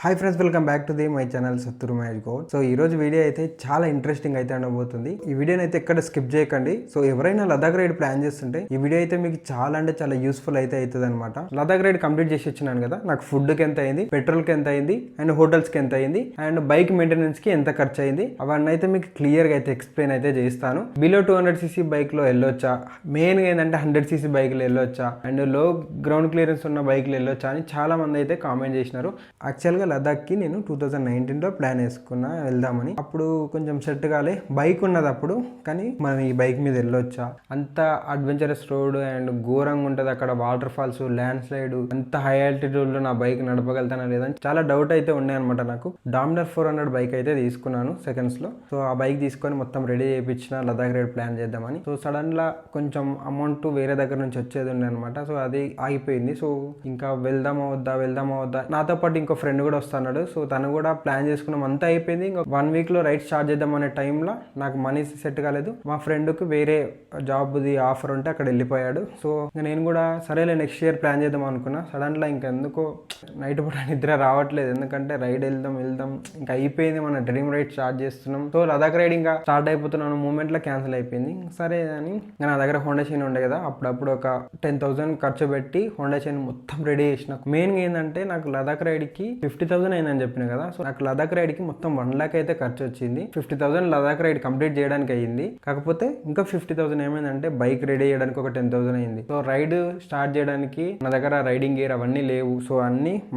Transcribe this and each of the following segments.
Hi friends, welcome back to my channel Sattur Mahesh Goud. So ఈ రోజు video అయితే చాలా ఇంట్రెస్టింగ్ అయితే ఉండబోతుంది. ఈ వీడియోని అయితే ఎక్కడ స్కిప్ చేయకండి. సో ఎవరైనా లదాఖ్ రైడ్ ప్లాన్ చేస్తుంటే ఈ వీడియో అయితే మీకు చాలా అంటే చాలా యూస్ఫుల్ అయితే అవుతుంది అనమాట. లదాఖ్ రైడ్ కంప్లీట్ చేసి వచ్చినాను కదా, నాకు ఫుడ్కి ఎంత అయింది, పెట్రోల్కి ఎంత అయింది, అండ్ హోటల్స్కి ఎంత అయింది, అండ్ బైక్ మెయింటెనెన్స్కి ఎంత ఖర్చు అయింది, అవన్నీ అయితే మీకు క్లియర్గా అయితే ఎక్స్ప్లెయిన్ అయితే చేస్తాను. బిలో 200cc బైక్లో వెళ్ళొచ్చా, మెయిన్గా ఏంటంటే 100cc బైక్లో వెళ్ళొచ్చా, అండ్ లో గ్రౌండ్ క్లియరెన్స్ ఉన్న బైక్లో వెళ్ళొచ్చా అని చాలా మంది అయితే కామెంట్ చేసినారు. యాక్చువల్గా లదాఖ్కి నేను 2019లో ప్లాన్ వేసుకున్నా వెళ్దామని. అప్పుడు కొంచెం సెట్ కాలే, బైక్ ఉన్నది అప్పుడు, కానీ మనం ఈ బైక్ మీద వెళ్ళొచ్చా, అంత అడ్వెంచరస్ రోడ్ అండ్ ఘోరంగా ఉంటుంది అక్కడ, వాటర్ ఫాల్స్, ల్యాండ్ స్లైడ్, అంత హై ఆల్టిట్యూడ్లో నా బైక్ నడపగలుగుతానా లేదని చాలా డౌట్ అయితే ఉన్నాయి అనమాట నాకు. డామినర్ 400 బైక్ అయితే తీసుకున్నాను సెకండ్స్లో. సో ఆ బైక్ తీసుకొని మొత్తం రెడీ చేయించిన లదాఖ్ రైడ్ ప్లాన్ చేద్దామని. సో సడన్గా కొంచెం అమౌంట్ వేరే దగ్గర నుంచి వచ్చేది ఉండే అనమాట. సో అది ఆగిపోయింది. సో ఇంకా వెళ్దామా వద్దా, నాతో పాటు ఇంకో ఫ్రెండ్ కూడా వస్తున్నాడు. సో తను కూడా ప్లాన్ చేసుకున్నాం, అంతా అయిపోయింది. ఇంకా 1 వీక్లో రైడ్ స్టార్ట్ చేద్దాం అనే టైంలో నాకు మనీ సెట్ కాలేదు. మా ఫ్రెండ్కి వేరే జాబ్ది ఆఫర్ ఉంటే అక్కడ వెళ్ళిపోయాడు. సో నేను కూడా సరేలే నెక్స్ట్ ఇయర్ ప్లాన్ చేద్దాం అనుకున్నా. సడన్గా ఇంకెందుకో నైట్ పూట నిద్ర రావట్లేదు, ఎందుకంటే రైడ్ వెళ్దాం ఇంకా అయిపోయింది, మన డ్రీమ్ రైడ్ స్టార్ట్ చేస్తున్నాం. సో లదాఖ్ రైడ్ ఇంకా స్టార్ట్ అయిపోతున్నాను మూమెంట్లో క్యాన్సిల్ అయిపోయింది. సరే అని నా దగ్గర హోండా షైన్ ఉండే కదా, అప్పుడప్పుడు ఒక 10,000 ఖర్చు పెట్టి హోండా షైన్ మొత్తం రెడీ చేసిన. మెయిన్గా ఏంటంటే నాకు లదాఖ్ రైడ్కి 50,000 అయిందని చెప్పిన కదా. సో నాకు లదాఖ్ రైడ్కి మొత్తం 1 lakh అయితే ఖర్చు వచ్చింది. 50,000 లదాఖ్ రైడ్ కంప్లీట్ చేయడానికి అయ్యింది. కాకపోతే ఇంకా 50,000 ఏమైందంటే బైక్ రెడీ చేయడానికి ఒక 10,000 అయింది. సో రైడ్ స్టార్ట్ చేయడానికి నా దగ్గర రైడింగ్ గేర్ అవన్నీ లేవు. సో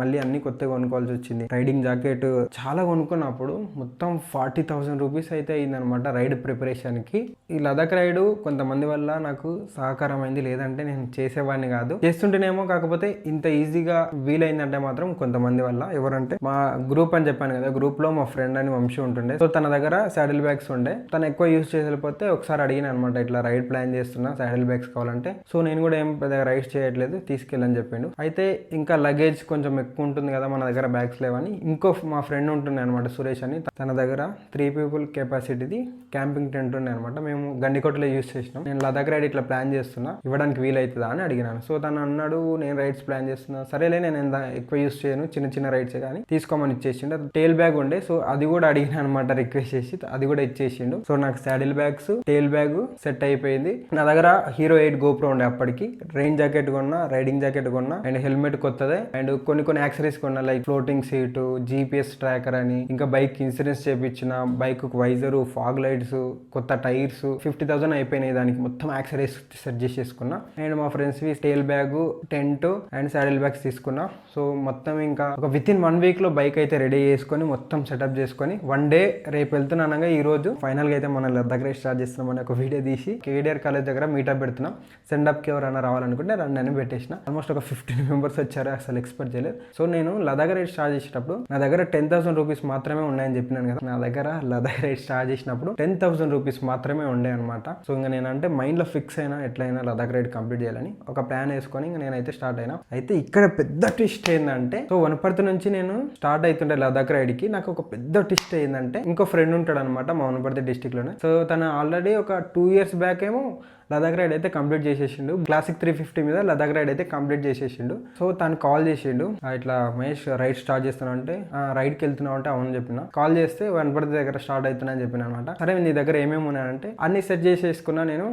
మళ్ళీ కొత్తగా కొనుక్కోవాల్సి వచ్చింది. రైడింగ్ జాకెట్ చాలా కొనుక్కున్నప్పుడు మొత్తం 40,000 రూపీస్ అయితే అయిందనమాట రైడ్ ప్రిపరేషన్కి. ఈ లదాఖ్ రైడ్ కొంతమంది వల్ల నాకు సహకారం అయింది, లేదంటే నేను చేసేవాడిని కాదు. చేస్తుంటేనేమో, కాకపోతే ఇంత ఈజీగా వీలైందంటే మాత్రం కొంతమంది వల్ల. ఎవరంటే మా గ్రూప్ అని చెప్పాను కదా, గ్రూప్ లో మా ఫ్రెండ్ అని వంశీ ఉంటుండే. సో తన దగ్గర సాడిల్ బ్యాగ్స్ ఉండే, తను ఎక్కువ యూజ్ చేసేపోతే ఒకసారి అడిగిన అనమాట, ఇట్లా రైడ్ ప్లాన్ చేస్తున్నా, సాడిల్ బ్యాగ్స్ కావాలంటే. సో నేను కూడా ఏం పెద్దగా రైడ్ చేయట్లేదు, తీసుకెళ్ళని చెప్పిండు. అయితే ఇంకా లగేజ్ కొంచెం ఎక్కువ ఉంటుంది కదా మన దగ్గర, బ్యాగ్స్ లేవని ఇంకో మా ఫ్రెండ్ ఉంటుండే అనమాట, సురేష్ అని. తన దగ్గర 3 people కెపాసిటీది క్యాంపింగ్ టెంట్ ఉండే అనమాట. మేము గండికోటలో యూజ్ చేసినాం. నేను లదాఖ్ రైడ్ ఇట్లా ప్లాన్ చేస్తున్నా, ఇవ్వడానికి వీలవుతుందా అని అడిగినాను. సో తను అన్నాడు, నేను రైడ్స్ ప్లాన్ చేస్తున్నా. సరేలే, నేను ఎంత ఎక్కువ యూజ్ చేయను, చిన్న రైడ్స్ కానీ తీసుకోమని ఇచ్చేసిండు. టేల్ బ్యాగ్ ఉండే, సో అది కూడా అడిగిన అనమాట, రిక్వెస్ట్ చేసి అది కూడా ఇచ్చేసిండు. సో నాకు saddle bags, tail bag set అయిపోయింది. నా దగ్గర హీరో 8 GoPro ఉండే అప్పటికి. రెయిన్ జాకెట్ కొన్నా, రైడింగ్ జాకెట్ కొన్నా, అండ్ హెల్మెట్ కొత్తదే, అండ్ కొన్ని యాక్సరీస్ కొన్నా, like floating seat, GPS tracker అని, ఇంకా బైక్ ఇన్సూరెన్స్ చేయించిన, బైక్ వైజరు, ఫాగ్ లైట్స్, కొత్త టైర్స్, 50,000 అయిపోయినాయి దానికి. మొత్తం యాక్సరీస్ సెట్ చేసేసుకున్నా. అండ్ మా ఫ్రెండ్స్ వి tail bag, tent and saddle bags తీసుకున్నా. సో మొత్తం ఇంకా ఒక వితిన్ 1 వీక్ లో బైక్ అయితే రెడీ చేసుకొని మొత్తం సెటప్ చేసుకొని 1 డే రేపు వెళ్తున్నానగా ఈ రోజు ఫైనల్ గా అయితే మన లదాఖ్ రైడ్ స్టార్ట్ చేస్తున్నామని ఒక వీడియో తీసి కేడిఆర్ కాలేజ్ దగ్గర మీటప్ పెడుతున్నాం. సెండప్ కి ఎవరైనా రావాలనుకుంటే రండి పెట్టేసిన. ఆల్మోస్ట్ ఒక 15 members వచ్చారు, అసలు ఎక్స్పెక్ట్ చేయలేదు. సో నేను లదాఖ్ రైడ్ స్టార్ట్ చేసేటప్పుడు నా దగ్గర 10,000 రూపీస్ మాత్రమే ఉన్నాయని చెప్పినాను కదా. నా దగ్గర లదాఖ్ రైడ్ స్టార్ట్ చేసినప్పుడు 10,000 రూపీస్ మాత్రమే ఉండే అనమాట. సో ఇంకా నేనంటే మైండ్ లో ఫిక్స్ అయినా, ఎట్లయినా లదాఖ్ రైడ్ కంప్లీట్ చేయాలని ఒక ప్లాన్ వేసుకొని ఇంకా నేనైతే స్టార్ట్ అయినా. అయితే ఇక్కడ పెద్ద ట్విస్ట్ ఏంటంటే, సో వనపర్తి నుంచి నేను స్టార్ట్ అవుతుండే లదాఖ్ రైడ్ కి. నాకు ఒక పెద్ద ట్విస్ట్ ఏంటంటే, ఇంకో ఫ్రెండ్ ఉంటాడు అనమాట మా వనపర్తి డిస్టిక్ లోనే. సో తను ఆల్రెడీ ఒక 2 years బ్యాక్ ఏమో లదాఖ్ రైడ్ అయితే కంప్లీట్ చేసేసిండు. క్లాసిక్ 350 మీద లదాఖ్ రైడ్ అయితే కంప్లీట్ చేసేసిండు. సో తను కాల్ చేసిండు, ఇట్లా మహేష్ రైడ్ స్టార్ట్ చేస్తున్నా అంటే, రైడ్కి వెళ్తున్నావు అంటే అవును చెప్పిన. కాల్ చేస్తే వనపర్తి దగ్గర స్టార్ట్ అవుతున్నా అని చెప్పిన అనమాట. సరే నీ దగ్గర ఏమేమి ఉన్నాయంటే, అన్ని సెట్ చేసేసుకున్నా, నేను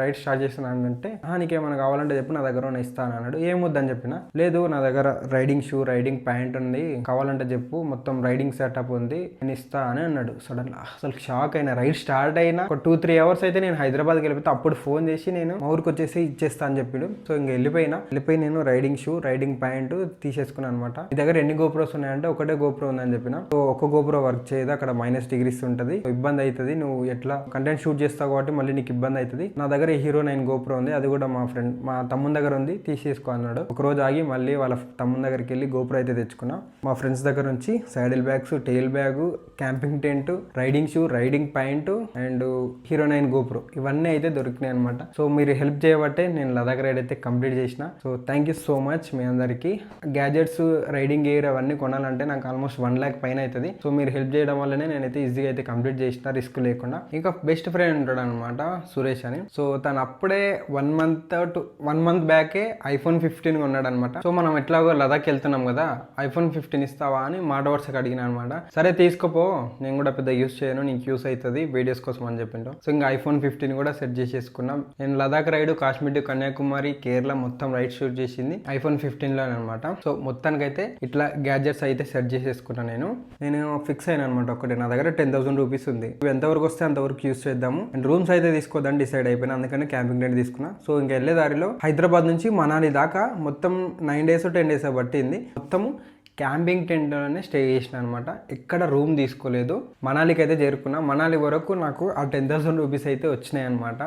రైడ్ స్టార్ట్ చేస్తున్నాను అంటే, నీకేమైనా కావాలంటే చెప్పి, నా దగ్గర ఇస్తాను అన్నాడు. ఏమొద్దని చెప్పిన. లేదు, నా దగ్గర రైడింగ్ షూ, రైడింగ్ ప్యాంట్ ఉంది, కావాలంటే చెప్పు, మొత్తం రైడింగ్ సెటప్ ఉంది, నేను ఇస్తా అని అన్నాడు. సడన్ అసలు షాక్ అయినా. రైడ్ స్టార్ట్ అయినా ఒక 2-3 hours అయితే నేను హైదరాబాద్కి వెళ్ళిపోతే, అప్పుడు ఫోన్ చేసి నేను మా ఊరికి వచ్చేసి ఇచ్చేస్తా అని చెప్పాడు. సో ఇంకా వెళ్ళిపోయి నేను రైడింగ్ షూ, రైడింగ్ ప్యాంట్ తీసేసుకున్నాను అనమాట. మీ దగ్గర ఎన్ని GoPros ఉన్నాయంటే, ఒకటే GoPro ఉందని చెప్పిన. సో ఒక GoPro వర్క్ చేయదు, అక్కడ -degrees ఉంటుంది, ఇబ్బంది అవుతుంది, నువ్వు ఎట్లా కంటెంట్ షూట్ చేస్తావు కాబట్టి మళ్ళీ నీకు ఇబ్బంది అవుతుంది. నా దగ్గర హీరో 9 GoPro ఉంది, అది కూడా మా తమ్ముని దగ్గర ఉంది, తీసేసుకో అన్నాడు. ఒక రోజు ఆగి మళ్ళీ వాళ్ళ తమ్ముని దగ్గరికి వెళ్ళి GoPro అయితే తెచ్చుకున్నా. మా ఫ్రెండ్స్ దగ్గర నుంచి saddle bags, tail bag, camping tent, riding shoe, riding pant and Hero 9 GoPro ఇవన్నీ అయితే దొరికినాయి అనమాట. అనమాట. సో మీరు హెల్ప్ చేయబట్టే నేను లదాఖ్ రైడ్ అయితే కంప్లీట్ చేసిన. So thank you so much మీ అందరికీ. గ్యాజెట్స్, రైడింగ్ గేర్ అవన్నీ కొనాలంటే నాకు ఆల్మోస్ట్ 1 lakh పైన అవుతుంది. సో మీరు హెల్ప్ చేయడం వల్లనే నేనైతే ఈజీగా అయితే కంప్లీట్ చేసిన, రిస్క్ లేకుండా. ఇంకా బెస్ట్ ఫ్రెండ్ ఉంటాడు అనమాట సురేష్ అని. సో తను అప్పుడే 1 month బ్యాకే iPhone 15 కొన్నాడు అనమాట. సో మనం ఎట్లాగో లదాఖ్ వెళ్తున్నాం కదా, iPhone 15 ఇస్తావా అని మాట వరుసకి అడిగిన అనమాట. సరే తీసుకోపో, నేను కూడా పెద్ద యూస్ చేయను, నీకు యూస్ అవుతుంది వీడియోస్ కోసం అని చెప్పిండు. సో ఇంకా iPhone 15 కూడా సెట్ చేసేసుకున్నాం. నేను లదాఖ్ రైడ్, కాశ్మీర్ టు కన్యాకుమారి, కేరళ మొత్తం రైడ్ షూట్ చేసింది iPhone 15 లో అనమాట. సో మొత్తానికైతే ఇట్లా గ్యాడ్జెట్స్ అయితే సెట్ చేసేసుకున్నాను. నేను ఫిక్స్ అయినా అనమాట. ఒకటి నా దగ్గర 10,000 రూపీస్ ఉంది, ఎంతవరకు వస్తే అంతవరకు యూస్ చేద్దాము. అండ్ రూమ్స్ అయితే తీసుకోదని డిసైడ్ అయిపోయినా, అందుకని క్యాంపింగ్ టెంట్ తీసుకున్నా. సో ఇంకా వెళ్ళే దారిలో హైదరాబాద్ నుంచి మనాలి దాకా మొత్తం 9 days 10 days పట్టింది. మొత్తము క్యాంపింగ్ టెంట్లోనే స్టే చేసిన అనమాట. ఎక్కడ రూమ్ తీసుకోలేదు. మనాలికి అయితే చేరుకున్నా. మనాలి వరకు నాకు ఆ 10,000 రూపీస్ అయితే వచ్చినాయి అనమాట.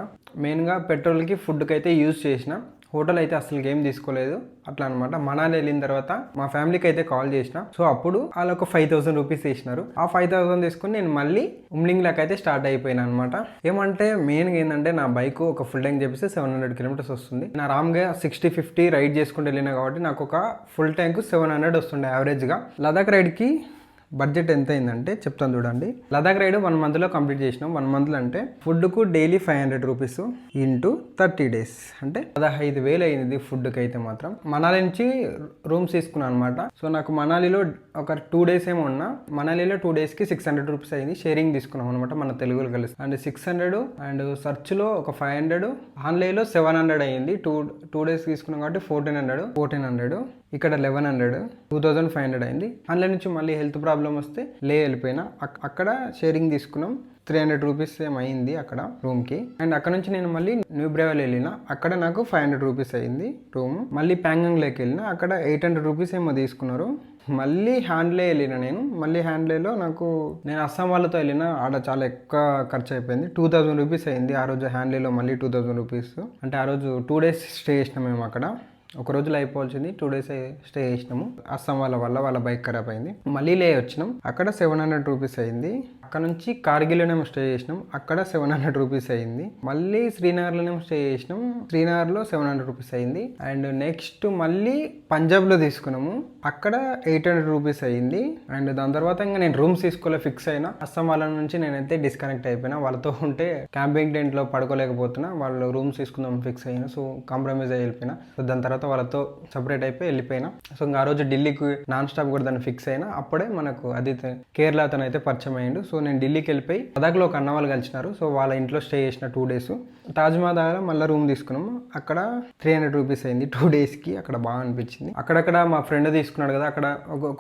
మెయిన్గా పెట్రోల్కి, ఫుడ్కి అయితే యూజ్ చేసిన. హోటల్ అయితే అసలు ఏం తీసుకోలేదు అట్లా అనమాట. మనాలి వెళ్ళిన తర్వాత మా ఫ్యామిలీకి అయితే కాల్ చేసిన. సో అప్పుడు వాళ్ళు ఒక 5,000 రూపీస్ వేసినారు. ఆ 5,000 తీసుకుని నేను మళ్ళీ ఉమ్లింగ్లాక్ అయితే స్టార్ట్ అయిపోయినా అనమాట. ఏమంటే మెయిన్గా ఏంటంటే నా బైక్ ఒక ఫుల్ ట్యాంక్ చెప్పేసి 700 kilometers వస్తుంది. నా రామ్గా 60-50 రైడ్ చేసుకుంటూ వెళ్ళినా కాబట్టి నాకు ఒక ఫుల్ ట్యాంక్ 700 వస్తుండే యావరేజ్గా. లదాఖ్ రైడ్కి బడ్జెట్ ఎంత అయిందంటే చెప్తాను చూడండి. లదాఖ్ రైడ్ 1 monthలో కంప్లీట్ చేసినాం. 1 monthలో అంటే ఫుడ్కు డైలీ 500 రూపీస్ ఇంటూ 30 days అంటే 15,000 అయింది ఫుడ్కి అయితే మాత్రం. మనాలి నుంచి రూమ్స్ తీసుకున్నాను అనమాట. సో నాకు మనాలిలో ఒక 2 days ఏమో ఉన్నా. మనాలిలో 2 daysకి 600 రూపీస్ అయింది. షేరింగ్ తీసుకున్నాం అనమాట మన తెలుగులో కలిసి. అండ్ 600 అండ్ సర్చ్లో ఒక 500, ఆన్లైన్లో 700 అయింది. 2 days తీసుకున్నాం కాబట్టి 1400 ఇక్కడ 1100, 2500 అయింది. ఆన్లైన్ నుంచి మళ్ళీ హెల్త్ ప్రాబ్లం వస్తే వెళ్ళిపోయినా. అక్కడ షేరింగ్ తీసుకున్నాం. 300 రూపీస్ ఏమైంది అక్కడ రూమ్కి. అండ్ అక్కడ నుంచి నేను మళ్ళీ న్యూ బ్రేవల్ వెళ్ళిన. అక్కడ నాకు 500 రూపీస్ అయింది రూమ్. మళ్ళీ ప్యాంగాంగ్లోకి వెళ్ళిన. అక్కడ 800 రూపీస్ ఏమో తీసుకున్నారు. మళ్ళీ హ్యాండ్లే వెళ్ళిన నేను. మళ్ళీ హ్యాండ్లేలో నేను అస్సాం వాళ్ళతో వెళ్ళిన. ఆడ చాలా ఎక్కువ ఖర్చు అయిపోయింది. 2,000 రూపీస్ అయింది ఆ రోజు హ్యాండ్లేలో. మళ్ళీ 2,000 రూపీస్ అంటే ఆ రోజు 2 days స్టే చేసినాం మేము అక్కడ. ఒక రోజులో అయిపోవాల్సింది 2 days స్టే చేసినాము. అస్సాం వాళ్ళ బైక్ ఖరాబ్ అయింది. మళ్ళీ వచ్చినాం. అక్కడ 700 రూపీస్ అయింది. అక్కడ నుంచి కార్గిల్లోనేమో స్టే చేసినాం. అక్కడ 700 రూపీస్ అయింది. మళ్ళీ శ్రీనగర్లోనేమో స్టే చేసినాం. శ్రీనగర్లో 700 రూపీస్ అయింది. అండ్ నెక్స్ట్ మళ్ళీ పంజాబ్లో తీసుకున్నాము. అక్కడ 800 రూపీస్ అయింది. అండ్ దాని తర్వాత ఇంకా నేను రూమ్స్ తీసుకోలే, ఫిక్స్ అయినా. అస్సాం వాళ్ళ నుంచి నేనైతే డిస్కనెక్ట్ అయిపోయినా. వాళ్ళతో ఉంటే క్యాంపింగ్ టెంట్లో పడుకోలేకపోతున్నా. వాళ్ళు రూమ్స్ తీసుకుందాం ఫిక్స్ అయినా. సో కాంప్రమైజ్ అయ్యి వెళ్ళిపోయినా. సో దాని తర్వాత వాళ్ళతో సపరేట్ అయిపోయి వెళ్ళిపోయినా. సో ఇంకా ఆ రోజు ఢిల్లీకి నాన్ స్టాప్ కూడా దాన్ని ఫిక్స్ అయినా. అప్పుడే మనకు అది కేరళ అతను అయితే పరిచయం అయ్యిండు. సో నేను ఢిల్లీకి వెళ్ళిపోయి లదాఖ్లో ఒక అన్న వాళ్ళు కలిసినారు. సో వాళ్ళ ఇంట్లో స్టే చేసిన 2 days. తాజ్మహల్ మళ్ళీ రూమ్ తీసుకున్నాము. అక్కడ 300 రూపీస్ అయింది 2 daysకి. అక్కడ బాగా అనిపించింది. అక్కడక్కడ మా ఫ్రెండ్ తీసుకున్నాడు కదా, అక్కడ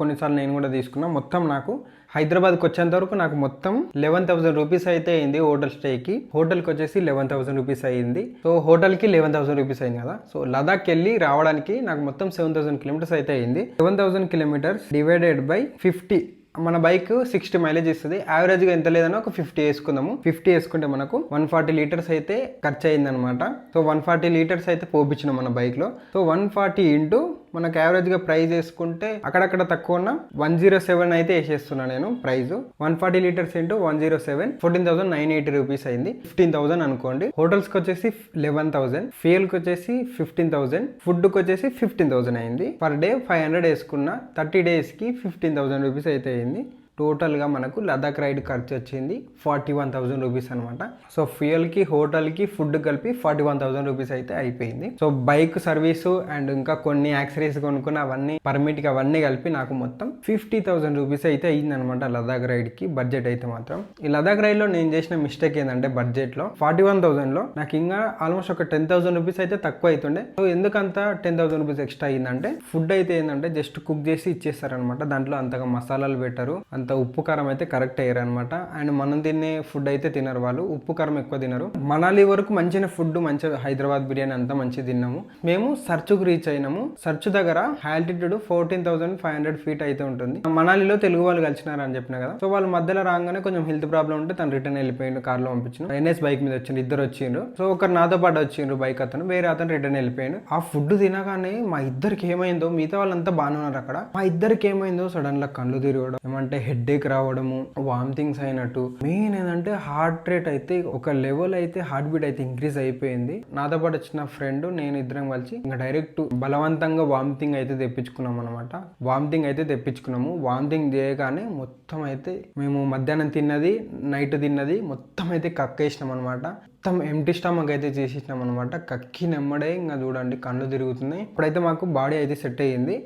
కొన్నిసార్లు నేను కూడా తీసుకున్నా. మొత్తం నాకు హైదరాబాద్కి వచ్చేంత వరకు నాకు మొత్తం 11,000 రూపీస్ అయితే అయింది హోటల్ స్టేకి. హోటల్కి వచ్చేసి 11,000 రూపీస్ అయింది. సో హోటల్కి 11,000 రూపీస్ అయింది కదా. సో లదాఖ్కి వెళ్ళి రావడానికి నాకు మొత్తం 7,000 kilometers అయితే అయింది. 7,000 kilometers డివైడెడ్ బై 50. మన బైక్ 60 మైలేజ్ ఇస్తుంది. యావరేజ్గా ఎంత లేదన్నా ఒక 50 వేసుకుందాము. 50 వేసుకుంటే మనకు 140 లీటర్స్ అయితే ఖర్చు అయిందనమాట. సో 140 లీటర్స్ అయితే పోపించినాం మన బైక్లో. సో 140 ఇంటూ మనకు యావరేజ్గా ప్రైస్ వేసుకుంటే అక్కడక్కడ తక్కువ ఉన్న 107 అయితే వేసేస్తున్నా నేను ప్రైస్. 140 లీటర్స్ ఇంటూ 107 14,980 రూపీస్ అయింది. 15,000 అనుకోండి. హోటల్స్కి వచ్చేసి 11,000, ఫ్యూయల్కి వచ్చేసి 15,000, ఫుడ్కి వచ్చేసి 15,000 అయింది. పర్ డే 500 వేసుకున్న 30 daysకి 15,000 రూపీస్ అయితే అయింది. టోటల్గా మనకు లదాఖ్ రైడ్ ఖర్చు వచ్చింది 41,000 రూపీస్ అనమాట. సో ఫ్యూయల్కి, హోటల్కి, ఫుడ్ కలిపి 41,000 రూపీస్ అయితే అయిపోయింది. సో బైక్ సర్వీసు అండ్ ఇంకా కొన్ని యాక్సరీస్ కొనుక్కున్న అవన్నీ పర్మిట్కి అవన్నీ కలిపి నాకు మొత్తం 50,000 రూపీస్ అయితే అయింది అనమాట లదాఖ్ రైడ్కి బడ్జెట్ అయితే మాత్రం. ఈ లదాఖ్ రైడ్లో నేను చేసిన మిస్టేక్ ఏంటంటే బడ్జెట్లో 41,000లో నాకు ఇంకా ఆల్మోస్ట్ ఒక 10,000 రూపీస్ అయితే తక్కువ అవుతుండే. సో ఎందుకంత 10,000 రూపీస్ ఎక్స్ట్రా అయిందంటే ఫుడ్ అయితే ఏంటంటే జస్ట్ కుక్ చేసి ఇచ్చేస్తారనమాట. దాంట్లో అంతగా మసాలాలు పెట్టరు, అంత ఉప్పు కారం అయితే కరెక్ట్ అయ్యారు అనమాట. అండ్ మనం తినే ఫుడ్ అయితే తినరు వాళ్ళు, ఉప్పు కారం ఎక్కువ తినరు. మనాలి వరకు మంచిన ఫుడ్, మంచిగా హైదరాబాద్ బిర్యానీ అంతా మంచిగా తిన్నాము. మేము సర్చుకు రీచ్ అయినాము. సర్చు దగ్గర ఆల్టిట్యూడ్ 14,500 feet అయితే ఉంటుంది. మనాలిలో తెలుగు వాళ్ళు కలిసినారు అని చెప్పిన కదా. సో వాళ్ళ మధ్యలో రాగానే కొంచెం హెల్త్ ప్రాబ్లం ఉంటే తను రిటర్న్ వెళ్ళిపోయిండు. కార్లో పంపించిన NS బైక్ మీద వచ్చిండు, ఇద్దరు వచ్చిండ్రు. సో ఒకరు నాతో పాటు వచ్చిండ్రు బైక్ అతను, వేరే అతను రిటర్న్ వెళ్ళిపోయాడు. ఆ ఫుడ్ తినగానే మా ఇద్దరికి ఏమైందో, మిగతా వాళ్ళంతా బాగానే ఉన్నారు అక్కడ, మా ఇద్దరికి ఏమైందో సడన్ గా కళ్ళు తిరగడం, ఏమంటే హెడేక్ రావడము, వామిటింగ్స్ అయినట్టు. మెయిన్ ఏంటంటే హార్ట్ రేట్ అయితే ఒక లెవెల్ అయితే హార్ట్ బీట్ అయితే ఇంక్రీజ్ అయిపోయింది. నాతో పాటు వచ్చిన ఫ్రెండ్ నేను ఇద్దరం కలిసి ఇంకా డైరెక్ట్ బలవంతంగా వామిటింగ్ అయితే తెప్పించుకున్నాం అనమాట. వామిటింగ్ చేయగానే మొత్తం అయితే మేము మధ్యాహ్నం తిన్నది నైట్ తిన్నది మొత్తం అయితే కక్కేసినాం అనమాట. మొత్తం ఎంటీ స్టమక్ అయితే చేసేసినాం అనమాట. కక్కి నెమ్మడే ఇంకా చూడండి కళ్ళు తిరుగుతున్నాయి. ఇప్పుడైతే మాకు బాడీ అయితే సెట్ అయ్యింది.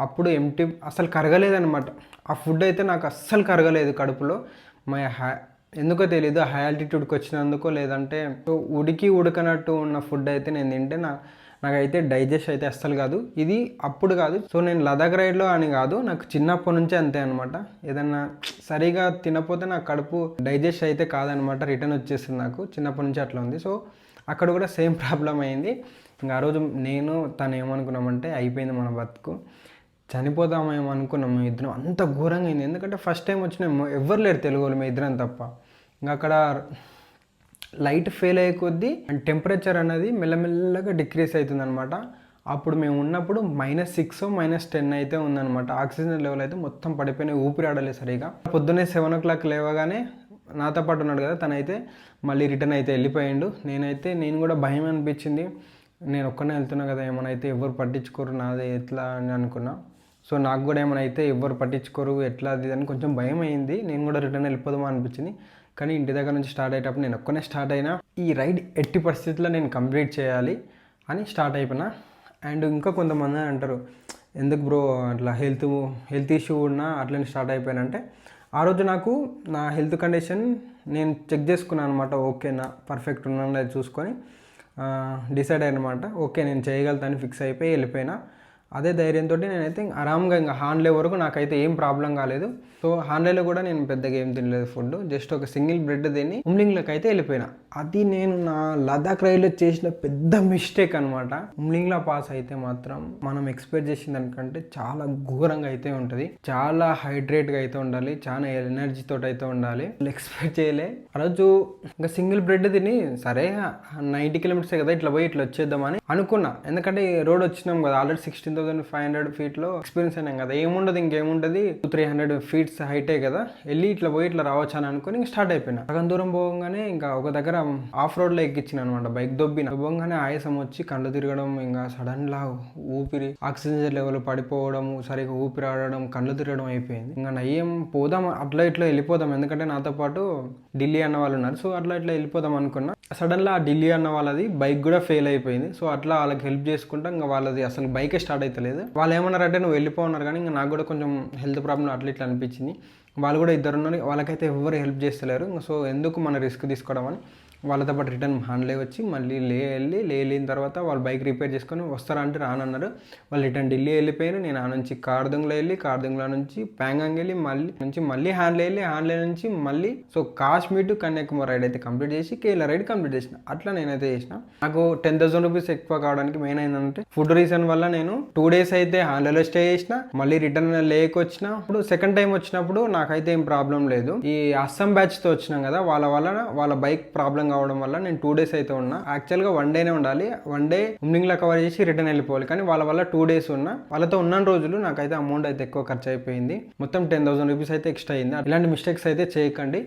అప్పుడు ఎంటీ అసలు కరగలేదనమాట. ఆ ఫుడ్ అయితే నాకు అస్సలు కరగలేదు కడుపులో. ఎందుకో తెలీదు, హై ఆల్టిట్యూడ్కి వచ్చినందుకో లేదంటే ఉడకనట్టు ఉన్న ఫుడ్ అయితే నేను తింటే నాకైతే డైజెస్ట్ అయితే అస్సలు కాదు. ఇది అప్పుడు కాదు, సో నేను లదాఖ్ రైడ్లో అని కాదు, నాకు చిన్నప్పటి నుంచే అంతే అనమాట. ఏదన్నా సరిగా తినకపోతే నాకు కడుపు డైజెస్ట్ అయితే కాదనమాట, రిటర్న్ వచ్చేస్తుంది. నాకు చిన్నప్పటి నుంచి అట్లా ఉంది. సో అక్కడ కూడా సేమ్ ప్రాబ్లం అయింది. ఇంకా ఆ రోజు నేను తను ఏమనుకున్నామంటే అయిపోయింది మన బతుకు, చనిపోదామేమో అనుకున్నాం మేము ఇద్దరం. అంత ఘోరంగా అయింది. ఎందుకంటే ఫస్ట్ టైం వచ్చిన ఎవ్వరు లేరు తెలుగు వాళ్ళు, మేము ఇద్దరం తప్ప. ఇంకా అక్కడ లైట్ ఫెయిల్ అయ్యే కొద్దీ అండ్ టెంపరేచర్ అనేది మెల్లమెల్లగా డిక్రీస్ అవుతుంది అనమాట. అప్పుడు మేము ఉన్నప్పుడు -6 -10 అయితే ఉందన్నమాట. ఆక్సిజన్ లెవెల్ అయితే మొత్తం పడిపోయినాయి, ఊపిరి ఆడలేదు సరిగా. పొద్దున్నే 7 o'clock లేవగానే నాతో పాటు ఉన్నాడు కదా తనైతే మళ్ళీ రిటర్న్ అయితే వెళ్ళిపోయిండు. నేను కూడా భయం అనిపించింది. నేను ఒక్కనే వెళ్తున్నా కదా, ఏమైనా అయితే ఎవరు పట్టించుకోరు నాదే ఎట్లా అని అనుకున్నా. సో నాకు కూడా ఏమైనా అయితే ఎవరు పట్టించుకోరు ఎట్లా అది అని కొంచెం భయం అయింది. నేను కూడా రిటర్న్ వెళ్ళిపోదామా అనిపించింది. కానీ ఇంటి దగ్గర నుంచి స్టార్ట్ అయ్యేటప్పుడు నేను ఒక్కనే స్టార్ట్ అయినా. ఈ రైడ్ ఎట్టి పరిస్థితుల్లో నేను కంప్లీట్ చేయాలి అని స్టార్ట్ అయిపోయినా. అండ్ ఇంకా కొంతమంది అంటారు ఎందుకు బ్రో అట్లా హెల్త్ ఇష్యూ ఉన్నా అట్లనే స్టార్ట్ అయిపోయానంటే, ఆ రోజు నాకు నా హెల్త్ కండిషన్ నేను చెక్ చేసుకున్నాను అనమాట. ఓకేనా పర్ఫెక్ట్ ఉన్నాను చూసుకొని డిసైడ్ అయ్యనమాట. ఓకే నేను చేయగలుగుతాను ఫిక్స్ అయిపోయి వెళ్ళిపోయినా. అదే ధైర్యంతో నేనైతే ఆరామ్గా ఇంకా హాన్లే వరకు నాకైతే ఏం ప్రాబ్లం కాలేదు. సో హాన్లేలో కూడా నేను పెద్దగా ఏం తినలేదు ఫుడ్, జస్ట్ ఒక సింగిల్ బ్రెడ్ తిని ఉమ్లింగ్లోకి అయితే వెళ్ళిపోయినా. అది నేను నా లదాఖ్ రైడ్లో చేసిన పెద్ద మిస్టేక్ అనమాట. ఉమ్లింగ్లో పాస్ అయితే మాత్రం మనం ఎక్స్పెక్ట్ చేసిన దానికంటే చాలా ఘోరంగా అయితే ఉంటుంది. చాలా హైడ్రేట్గా అయితే ఉండాలి, చాలా ఎనర్జీతో అయితే ఉండాలి. ఎక్స్పెక్ట్ చేయలే. ఆ రోజు ఇంకా సింగిల్ బ్రెడ్ తిని సరే 90 kilometers కదా ఇట్లా పోయి ఇట్లా వచ్చేద్దామని అనుకున్నా. ఎందుకంటే రోడ్ వచ్చినాం కదా, ఆల్రెడీ 16,500 feet ఎక్స్పీరియన్స్ అయినాం కదా, ఏముండదు ఇంకేముంటుంది 200-300 feet హైటే కదా, వెళ్ళి ఇట్లా పోయి ఇట్లా రావచ్చు అని అనుకుని ఇంకా స్టార్ట్ అయిపోయినా. సగం దూరం పోగానే ఇంకా ఒక దగ్గర ఆఫ్ రోడ్లో ఎక్కించిన అనమాట, బైక్ దొబ్బగానే ఆయాసం వచ్చి కళ్ళు తిరగడం, ఇంకా సడన్ లా ఊపిరి ఆక్సిజన్ లెవెల్ పడిపోవడము, సరిగా ఊపిరి ఆడడం, కళ్ళు తిరగడం అయిపోయింది. ఇంకా నయ్యం పోదాం అట్లా ఇట్లా వెళ్ళిపోదాం, ఎందుకంటే నాతో పాటు ఢిల్లీ అన్న వాళ్ళు ఉన్నారు. సో అట్లా ఇట్లా వెళ్ళిపోదాం అనుకున్నా. సడన్గా ఆ ఢిల్లీ అన్న వాళ్ళది బైక్ కూడా ఫెయిల్ అయిపోయింది. సో అట్లా వాళ్ళకి హెల్ప్ చేసుకుంటా ఇంకా వాళ్ళది అసలు బైకే స్టార్ట్ అవుతలేదు. వాళ్ళు ఏమన్నారంటే నువ్వు వెళ్ళిపోన్నారు, కానీ ఇంకా నాకు కూడా కొంచెం హెల్త్ ప్రాబ్లం అట్లా ఇట్లా అనిపించింది. వాళ్ళు కూడా ఇద్దరు ఉన్నారు, వాళ్ళకైతే ఎవరు హెల్ప్ చేస్తలేరు. సో ఎందుకు మన రిస్క్ తీసుకోవడం అని వాళ్ళతో పాటు రిటర్న్ హాన్లే వచ్చి మళ్ళీ వెళ్ళిన తర్వాత వాళ్ళు బైక్ రిపేర్ చేసుకొని వస్తారా అంటే రానన్నారు. వాళ్ళు రిటర్న్ ఢిల్లీ వెళ్ళిపోయారు. నేను ఆ నుంచి కార్దుంగ్లా నుంచి ప్యాంగాంగ్ వెళ్ళి మళ్ళీ హాన్లే నుంచి మళ్ళీ so Kashmir to Kanyakumari ride అయితే కంప్లీట్ చేసి కేరళ రైడ్ కంప్లీట్ చేసిన. అట్లా నేనైతే చేసిన. నాకు 10,000 rupees ఎక్కువ కావడానికి మెయిన్ ఏంటంటే ఫుడ్ రీజన్ వల్ల నేను 2 days అయితే హాన్లేలో స్టే చేసిన, మళ్ళీ రిటర్న్ లేక్ వచ్చిన. ఇప్పుడు సెకండ్ టైం వచ్చినప్పుడు నాకైతే ఏం ప్రాబ్లం లేదు. ఈ అస్సాం బ్యాచ్ తో వచ్చినాం కదా, వాళ్ళ బైక్ ప్రాబ్లం కావడం వల్ల నేను 2 days అయితే ఉన్నా. యాక్చువల్గా 1 day ఉండాలి, 1 day ఉమ్లింగ్లా కవర్ చేసి రిటర్న్ వెళ్ళిపోవాలి, కానీ వాళ్ళ వల్ల 2 days ఉన్నా. వాళ్ళతో ఉన్న రోజులు నాకైతే అమౌంట్ అయితే ఎక్కువ ఖర్చు అయిపోయింది. మొత్తం 10,000 rupees అయితే ఎక్స్ట్రా అయింది. ఇలాంటి మిస్టేక్స్ అయితే చేయకండి.